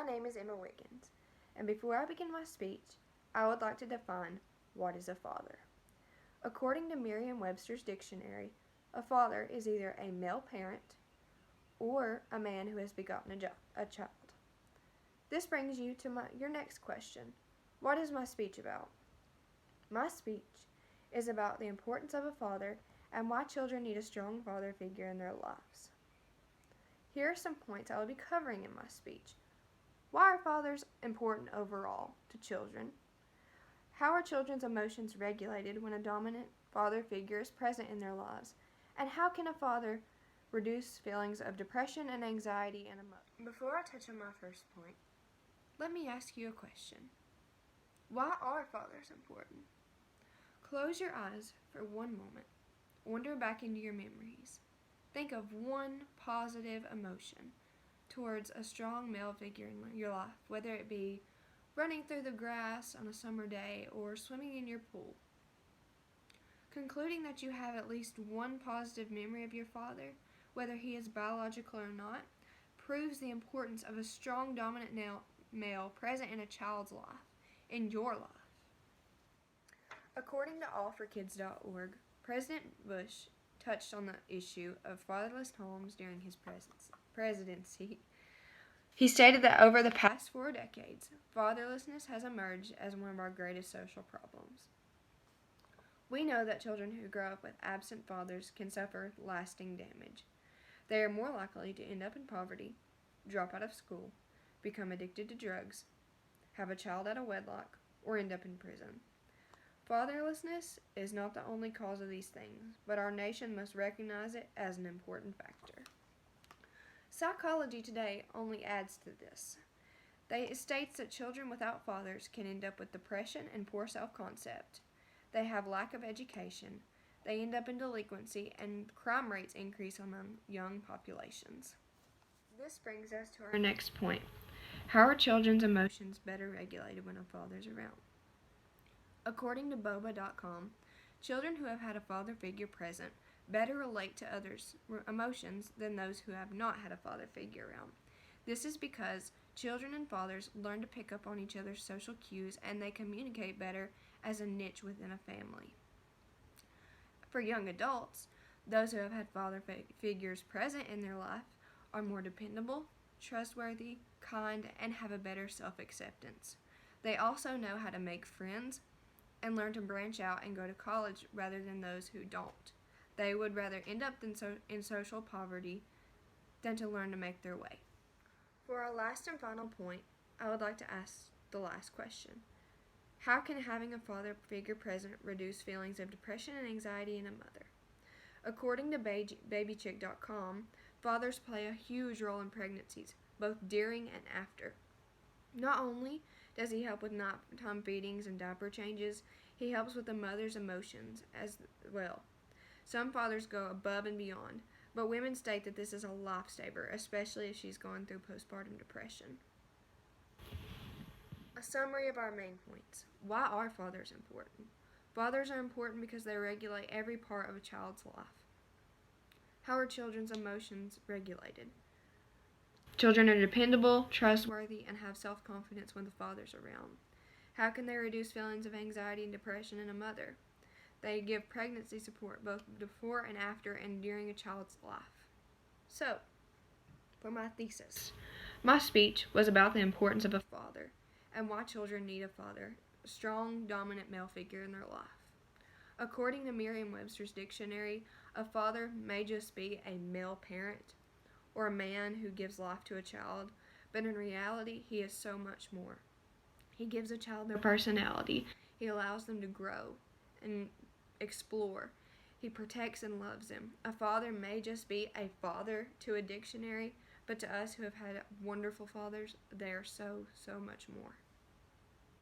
name is Emma Wiggins, and before I begin my speech, I would like to define what is a father. According to Merriam-Webster's dictionary, a father is either a male parent or a man who has begotten a child. This brings you to your next question. What is my speech about? My speech is about the importance of a father and why children need a strong father figure in their lives. Here are some points I will be covering in my speech. Why are fathers important overall to children? How are children's emotions regulated when a dominant father figure is present in their lives? And how can a father reduce feelings of depression and anxiety and emotion? Before I touch on my first point, let me ask you a question. Why are fathers important? Close your eyes for one moment. Wander back into your memories. Think of one positive emotion towards a strong male figure in your life, whether it be running through the grass on a summer day or swimming in your pool. Concluding that you have at least one positive memory of your father, whether he is biological or not, proves the importance of a strong dominant male present in a child's life, in your life. According to allforkids.org, President Bush touched on the issue of fatherless homes during his presidency. He stated that over the past 4 decades, fatherlessness has emerged as one of our greatest social problems. We know that children who grow up with absent fathers can suffer lasting damage. They are more likely to end up in poverty, drop out of school, become addicted to drugs, have a child out of wedlock, or end up in prison. Fatherlessness is not the only cause of these things, but our nation must recognize it as an important factor. Psychology Today only adds to this. It states that children without fathers can end up with depression and poor self-concept. They have lack of education. They end up in delinquency, and crime rates increase among young populations. This brings us to our next point. How are children's emotions better regulated when a father's around? According to boba.com, children who have had a father figure present better relate to others' emotions than those who have not had a father figure around. This is because children and fathers learn to pick up on each other's social cues, and they communicate better as a niche within a family. For young adults, those who have had father figures present in their life are more dependable, trustworthy, kind, and have a better self-acceptance. They also know how to make friends and learn to branch out and go to college rather than those who don't. They would rather end up in social poverty than to learn to make their way. For our last and final point, I would like to ask the last question. How can having a father figure present reduce feelings of depression and anxiety in a mother? According to babychick.com, fathers play a huge role in pregnancies, both during and after. Not only does he help with nighttime feedings and diaper changes, he helps with the mother's emotions as well. Some fathers go above and beyond, but women state that this is a lifesaver, especially if she's going through postpartum depression. A summary of our main points. Why are fathers important? Fathers are important because they regulate every part of a child's life. How are children's emotions regulated? Children are dependable, trustworthy, and have self-confidence when the father's around. How can they reduce feelings of anxiety and depression in a mother? They give pregnancy support both before and after and during a child's life. So, for my thesis, my speech was about the importance of a father and why children need a father, a strong, dominant male figure in their life. According to Merriam-Webster's dictionary, a father may just be a male parent or a man who gives life to a child, but in reality, he is so much more. He gives a child their personality. He allows them to grow and explore. He protects and loves them. A father may just be a father to a dictionary, but to us who have had wonderful fathers, they are so, so much more.